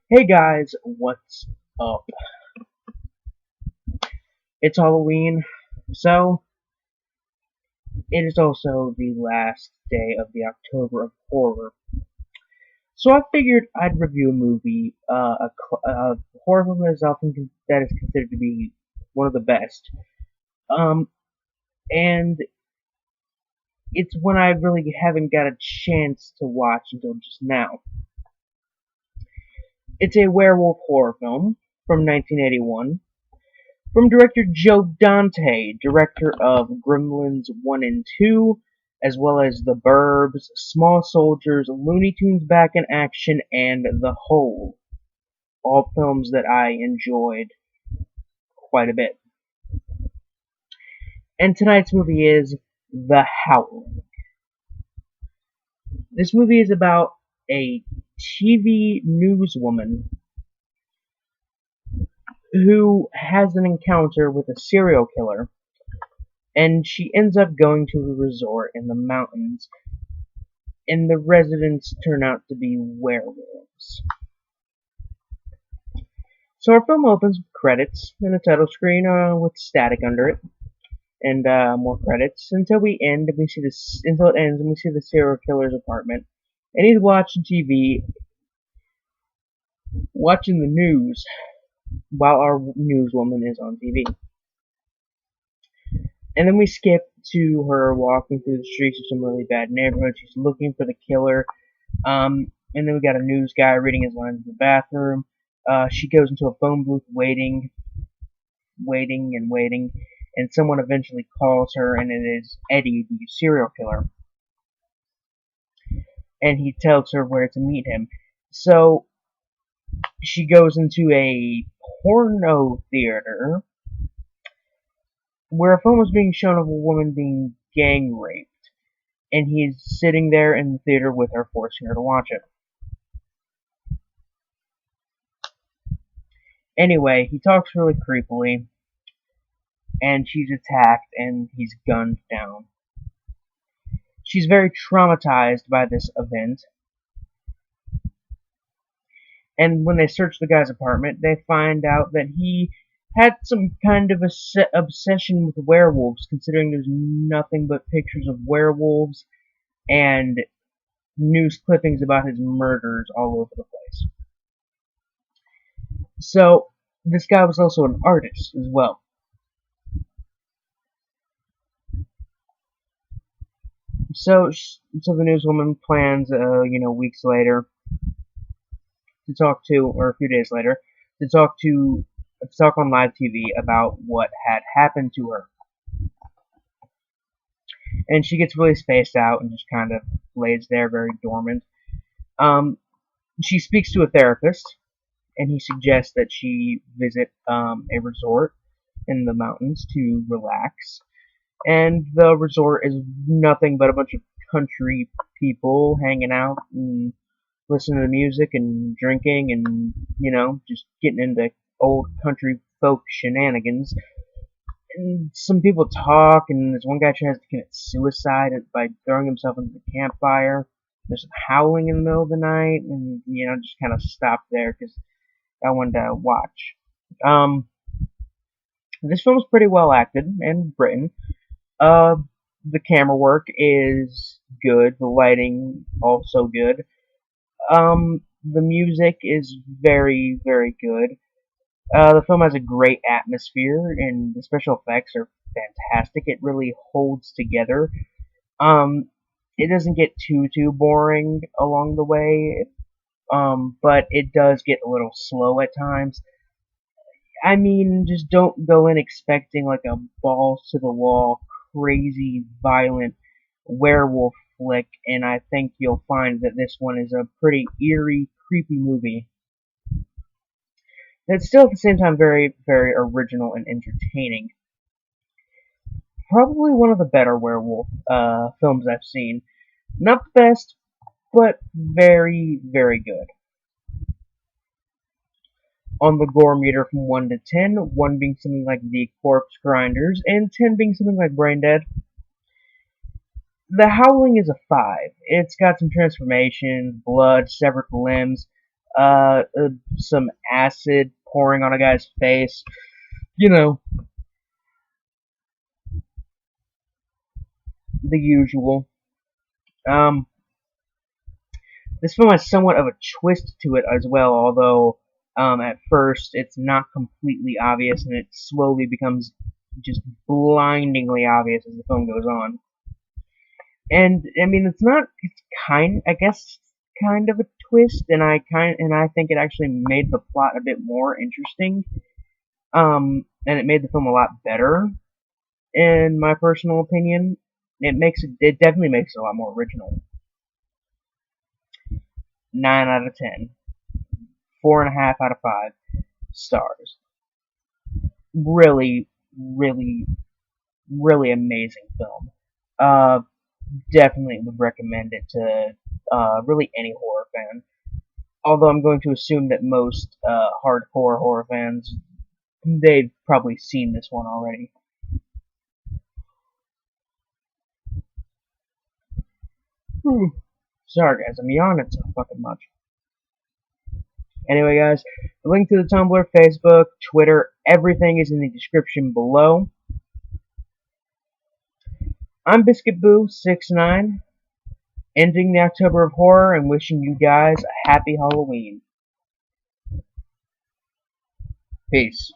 Hey guys, what's up? It's Halloween, so it is also the last day of the October of Horror. So I figured I'd review a movie, a horror film that is considered to be one of the best. Um, and it's one I really haven't got a chance to watch until just now. It's a werewolf horror film from 1981. From director Joe Dante, director of Gremlins 1 and 2, as well as The Burbs, Small Soldiers, Looney Tunes Back in Action, and The Hole. All films that I enjoyed quite a bit. And tonight's movie is The Howling. This movie is about a TV newswoman who has an encounter with a serial killer, and she ends up going to a resort in the mountains, and the residents turn out to be werewolves. So our film opens with credits and a title screen with static under it, and more credits until we end. And we see this until it ends, and we see the serial killer's apartment, and he's watching TV, watching the news while our newswoman is on TV. And then we skip to her walking through the streets of some really bad neighborhood. She's looking for the killer. And then we got a news guy reading his lines in the bathroom. She goes into a phone booth waiting, and waiting, and someone eventually calls her, and it is Eddie, the serial killer. And he tells her where to meet him. So she goes into a porno theater where a film was being shown of a woman being gang raped. And he's sitting there in the theater with her, forcing her to watch it. Anyway, he talks really creepily, and she's attacked, and he's gunned down. She's very traumatized by this event, and when they search the guy's apartment, they find out that he had some kind of obsession with werewolves, considering there's nothing but pictures of werewolves and news clippings about his murders all over the place. So, this guy was also an artist as well. So the newswoman plans, weeks later to talk to, or a few days later, to talk on live TV about what had happened to her. And she gets really spaced out and just kind of lays there very dormant. She speaks to a therapist, and he suggests that she visit a resort in the mountains to relax. And the resort is nothing but a bunch of country people hanging out and listening to music and drinking and, just getting into old country folk shenanigans. And some people talk, and this one guy tries to commit suicide by throwing himself into the campfire. There's some howling in the middle of the night, and, just kind of stopped there because I wanted to watch. This film is pretty well acted and written. Uh, the camera work is good. The lighting also good. The music is very, very good. The film has a great atmosphere, and the special effects are fantastic. It really holds together. Um, it doesn't get too boring along the way, but it does get a little slow at times. I mean, just don't go in expecting like a balls to the wall, crazy, violent werewolf flick, and I think you'll find that this one is a pretty eerie, creepy movie. It's still at the same time very, very original and entertaining. Probably one of the better werewolf films I've seen. Not the best, but very, very good. On the gore meter from 1 to 10, 1 being something like The Corpse Grinders, and 10 being something like Brain Dead. The Howling is a 5. It's got some transformations, blood, severed limbs, some acid pouring on a guy's face. You know, the usual. Um, this film has somewhat of a twist to it as well, although at first it's not completely obvious, and it slowly becomes just blindingly obvious as the film goes on. And I mean, it's I guess, kind of a twist, and I think it actually made the plot a bit more interesting. And it made the film a lot better, in my personal opinion. It definitely makes it a lot more original. 9 out of 10, 4.5 out of 5 stars. Really, really, really amazing film. Uh, Definitely would recommend it to really any horror fan. Although I'm going to assume that most hardcore horror fans, they've probably seen this one already. Whew. Sorry guys, I'm yawning so fucking much. Anyway guys, the link to the Tumblr, Facebook, Twitter, everything is in the description below. I'm BiscuitBoo69, ending the October of Horror and wishing you guys a happy Halloween. Peace.